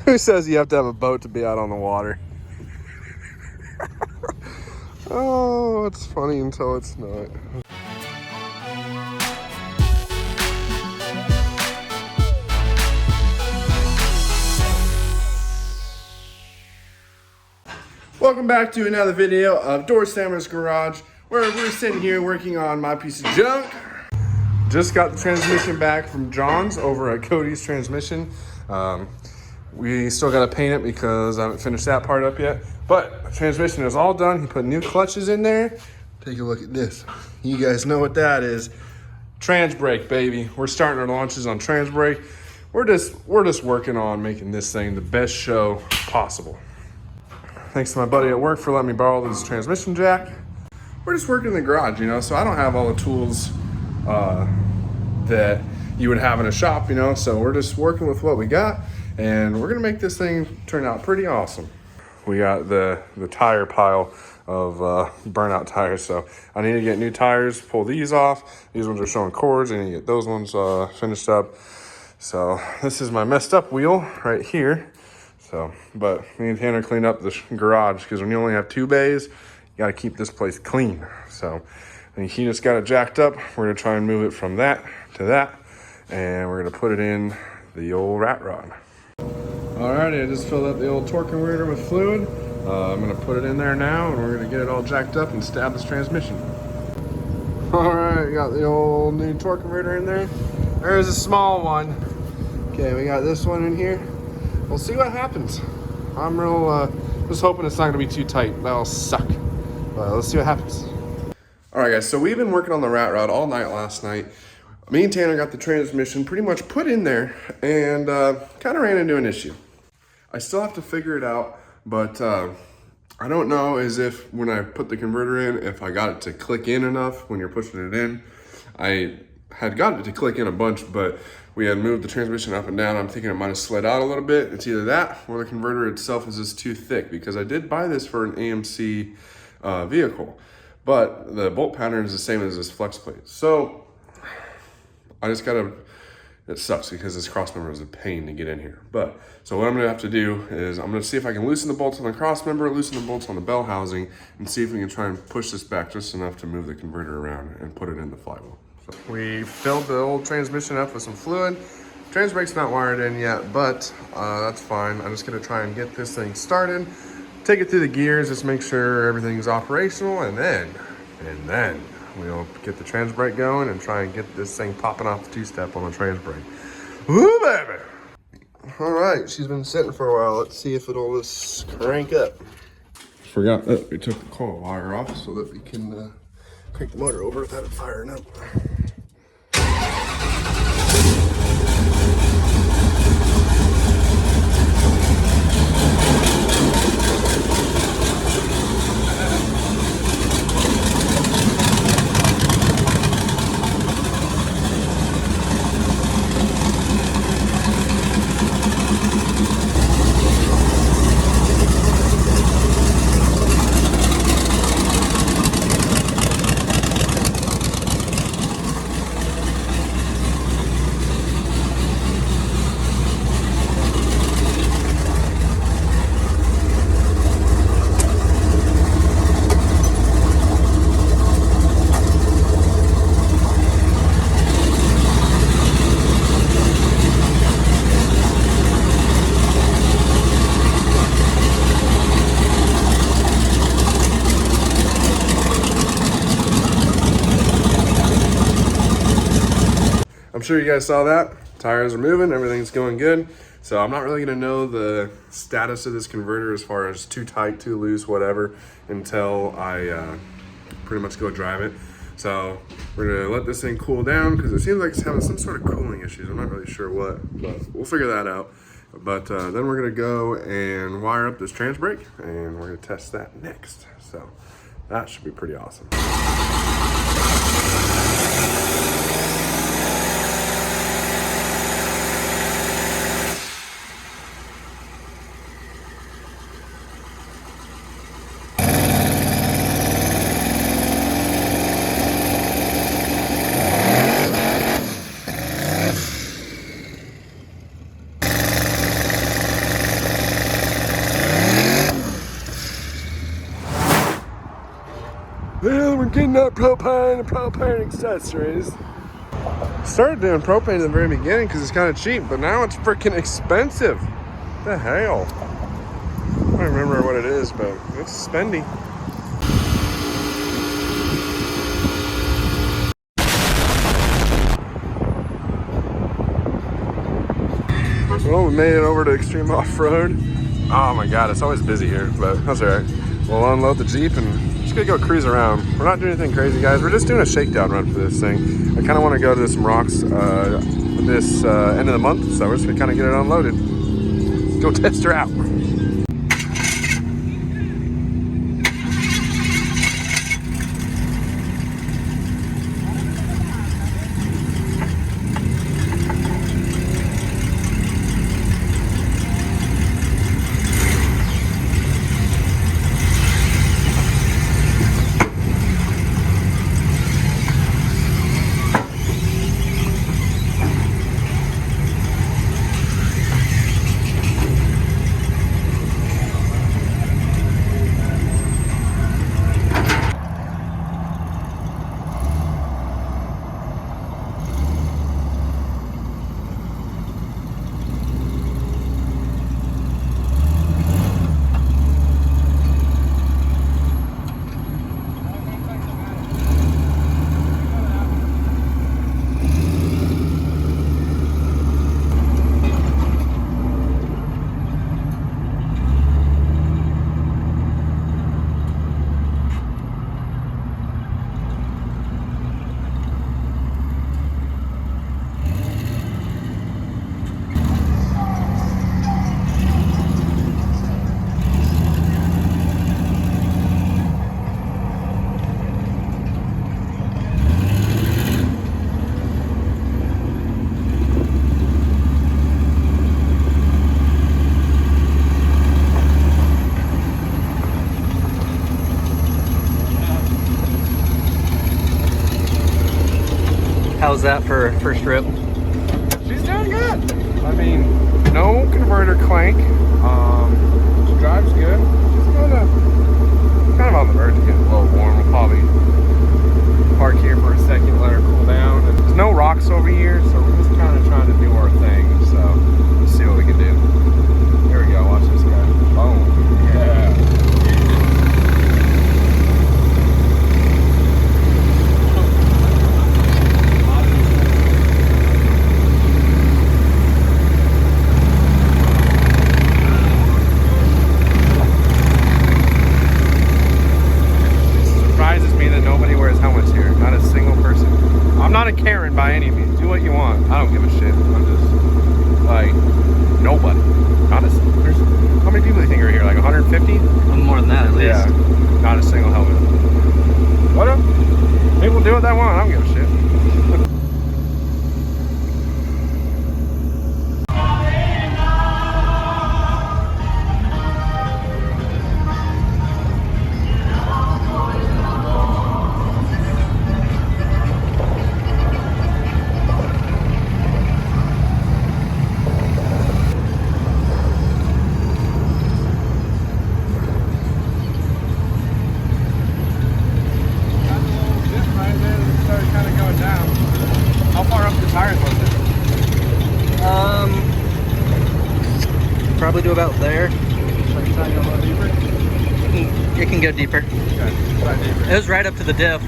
Who says you have to have a boat to be out on the water? Oh, it's funny until it's not. Welcome back to another video of Door Stammer's Garage, where we're sitting here working on my piece of junk. Just got the transmission back from John's over at Cody's Transmission. We still got to paint it because I haven't finished that part up yet. But the transmission is all done. He put new clutches in there. Take a look at this. You guys know what that is. Trans brake, baby. We're starting our launches on trans brake. We're just working on making this thing the best show possible. Thanks to my buddy at work for letting me borrow this transmission jack. We're just working in the garage, you know, so I don't have all the tools that you would have in a shop, you know, so we're just working with what we got, and we're gonna make this thing turn out pretty awesome. We got the tire pile of burnout tires, so I need to get new tires, pull these off. These ones are showing cords. I need to get those ones finished up. So this is my messed up wheel right here. So, but me and Tanner cleaned up the garage because when you only have 2 bays, you got to keep this place clean. So, and he just got it jacked up. We're going to try and move it from that to that, and we're going to put it in the old rat rod. Alrighty, I just filled up the old torque converter with fluid. I'm going to put it in there now, and we're going to get it all jacked up and stab this transmission. Alright, got the old new torque converter in there. There's a small one. Okay, we got this one in here. We'll see what happens. I'm real, just hoping it's not gonna be too tight. That'll suck. But let's see what happens. All right, guys, so we've been working on the rat rod all night last night. Me and Tanner got the transmission pretty much put in there and kind of ran into an issue. I still have to figure it out, but I don't know as if when I put the converter in, if I got it to click in enough when you're pushing it in. I had got it to click in a bunch, but we had moved the transmission up and down. I'm thinking it might have slid out a little bit. It's either that or the converter itself is just too thick, because I did buy this for an AMC vehicle, but the bolt pattern is the same as this flex plate. So I just gotta, it sucks because this cross member is a pain to get in here. But so what I'm gonna have to do is I'm gonna see if I can loosen the bolts on the cross member, loosen the bolts on the bell housing, and see if we can try and push this back just enough to move the converter around and put it in the flywheel. We filled the old transmission up with some fluid. Trans brake's not wired in yet, but that's fine. I'm just gonna try and get this thing started, take it through the gears, just make sure everything's operational, and then we'll get the trans brake going and try and get this thing popping off the 2-step on the trans brake. Woo, baby! All right, she's been sitting for a while. Let's see if it'll just crank up. Forgot that we took the coil wire off so that we can crank the motor over without it firing up. I'm sure you guys saw that. Tires are moving, everything's going good. So I'm not really gonna know the status of this converter as far as too tight, too loose, whatever, until I pretty much go drive it. So we're gonna let this thing cool down because it seems like it's having some sort of cooling issues. I'm not really sure what, but we'll figure that out. But then we're gonna go and wire up this trans brake, and we're gonna test that next. So that should be pretty awesome. we're getting that propane and propane accessories. Started doing propane in the very beginning because it's kind of cheap, but now it's freaking expensive. What the hell? I don't remember what it is, but it's spendy. Well, we made it over to Extreme Off-Road. Oh my God, it's always busy here, but that's all right. We'll unload the Jeep and just gonna go cruise around. We're not doing anything crazy, guys. We're just doing a shakedown run for this thing. I kind of want to go to some rocks this end of the month, so we're just gonna kind of get it unloaded. Go test her out. How's that for first trip? She's doing good. I mean, no converter clank. She drives good. She's kind of on the verge of getting a little warm. We'll probably park here for a second, let her cool down. And there's no rocks over here, so we're just kind of trying to do our thing. So let's see what we can do. Here we go. Watch this guy. Boom. Yeah. Not a Karen by any means. Do what you want. I don't give a shit. I'm just like nobody. Honestly, there's how many people do you think are here? Like 150? More than that, at least. Yeah. Not a single helmet. What up? People do what they want. I don't give a shit. Probably do about there. It can go deeper. It was right up to the diff.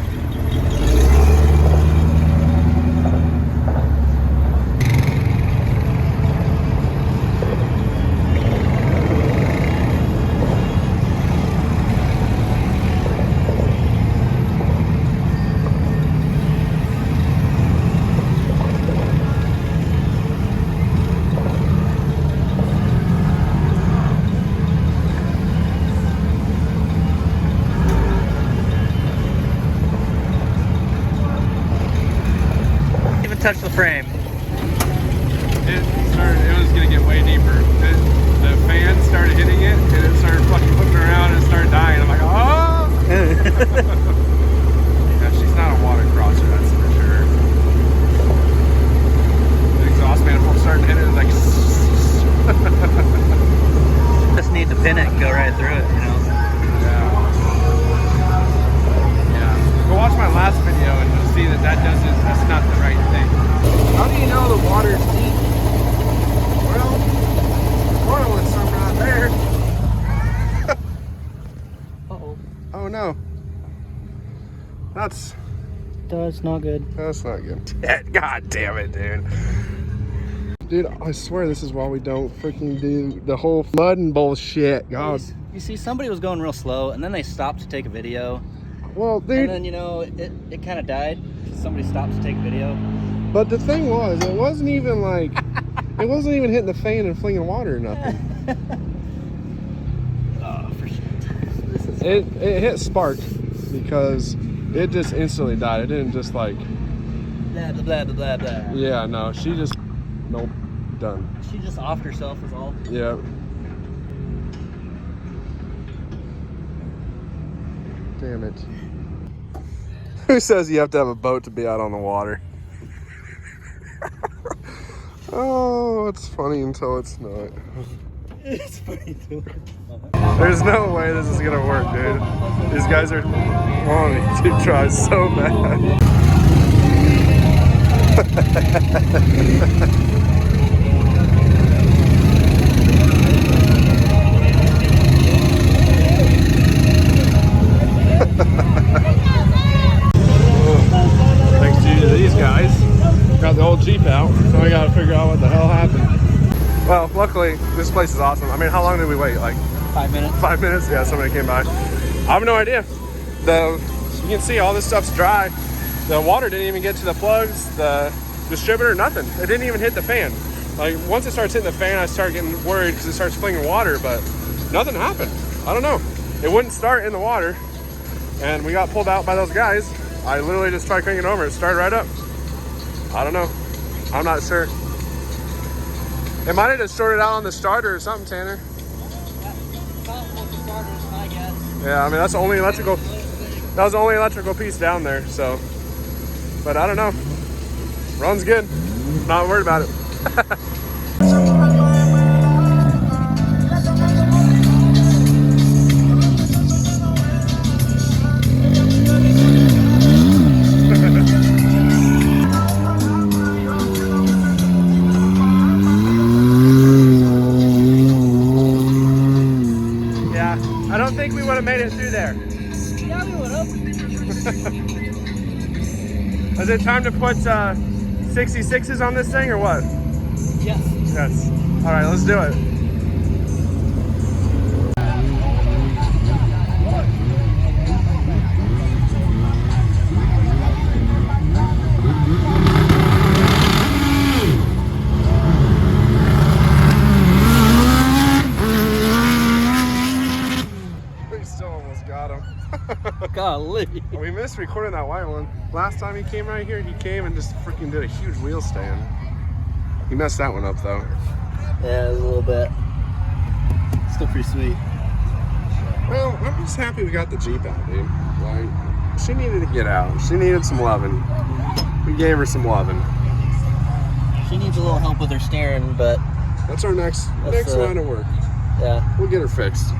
Touch the frame. It was gonna get way deeper. The fan started hitting it and it started fucking flipping around and it started dying. I'm like, oh! Yeah, she's not a water crosser, that's for sure. The exhaust manifold started hitting it, it was like Just need to pin it and go right through it, you know? Yeah. because that's not the right thing. How do you know the water's deep? Well, boiling some right there. Uh-oh. Oh no. That's Not good. not good. God damn it, dude. Dude, I swear this is why we don't freaking do the whole flooding bullshit. God. You see, somebody was going real slow, and then they stopped to take a video. Well, dude. And then, you know, it kind of died. Somebody stopped to take video. But the thing was, it wasn't even like, it wasn't even hitting the fan and flinging water or nothing. Oh, for shit. This is It hit spark because it just instantly died. It didn't just like, blah, blah, blah, blah, blah. yeah, no, she just, nope, done. She just offed herself is all. Yeah. Damn it. Who says you have to have a boat to be out on the water? Oh, it's funny until it's not. It's funny too. There's no way this is gonna work, dude. These guys are wanting to try so bad. Thanks to these guys. Got the old Jeep out, so I gotta figure out what the hell happened. Well, luckily, this place is awesome. I mean, how long did we wait? Like 5 minutes. 5 minutes? Yeah, somebody came by. I have no idea. You can see all this stuff's dry. The water didn't even get to the plugs, the distributor, nothing. It didn't even hit the fan. Like, once it starts hitting the fan, I start getting worried because it starts flinging water, but nothing happened. I don't know. It wouldn't start in the water, and we got pulled out by those guys. I literally just tried cranking it over. It started right up. I don't know. I'm not sure. It might have just shorted out on the starter or something, Tanner. Yeah, I mean, that's the only electrical. That was the only electrical piece down there, so. But I don't know. Runs good. Not worried about it. Yeah, I don't think we would have made it through there. Yeah, we would have. Is it time to put 66s on this thing or what? Yes. Yes. All right, let's do it. We still almost got him. Golly. We missed recording that white one. Last time he came right here, he came and just freaking did a huge wheel stand. He messed that one up though. Yeah, it was a little bit. Still pretty sweet. Well, I'm just happy we got the Jeep out, dude. Like, she needed to get out. She needed some loving. We gave her some loving. She needs a little help with her steering, but That's our next line of work. yeah. We'll get her fixed.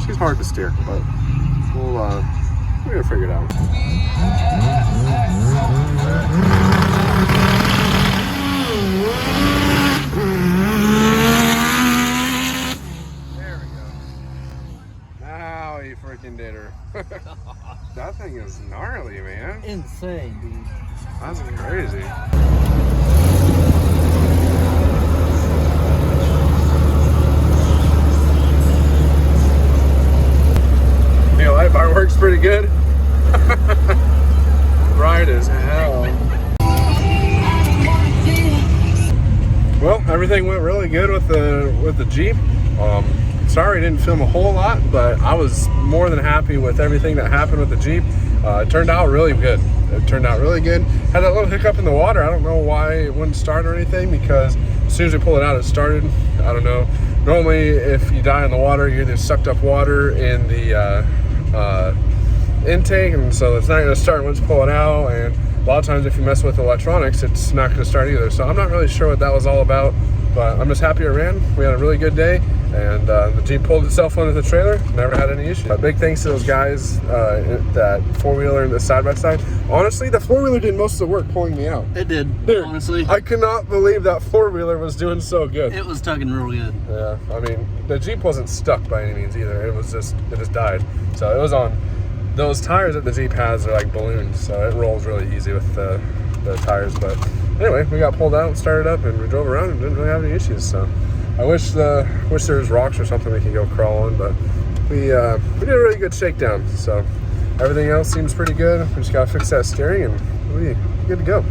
She's hard to steer, but we're gonna figure it out. There we go. Now he freaking did her. That thing is gnarly, man. Insane, dude. That's crazy. The light bar works pretty good. Bright as hell. Well, everything went really good with the Jeep. Sorry I didn't film a whole lot, but I was more than happy with everything that happened with the Jeep. It turned out really good. Had that little hiccup in the water. I don't know why it wouldn't start or anything, because as soon as we pulled it out, it started. I don't know. Normally, if you die in the water, you either sucked up water in the intake, and so it's not going to start once you pull it out. And a lot of times if you mess with electronics, it's not going to start either. So I'm not really sure what that was all about. But I'm just happy it ran. We had a really good day, and the Jeep pulled itself under the trailer. Never had any issues. Big thanks to those guys, that four-wheeler and the side-by-side. Honestly, the four-wheeler did most of the work pulling me out. It did, Dude, honestly. I could not believe that four-wheeler was doing so good. It was tugging real good. Yeah, I mean, the Jeep wasn't stuck by any means either. It just died. So it was on, those tires that the Jeep has are like balloons, so it rolls really easy with the tires. But anyway, we got pulled out and started up, and we drove around and didn't really have any issues. So I wish there was rocks or something we can go crawl on, but we did a really good shakedown. So everything else seems pretty good. We just gotta fix that steering, and we'll be good to go.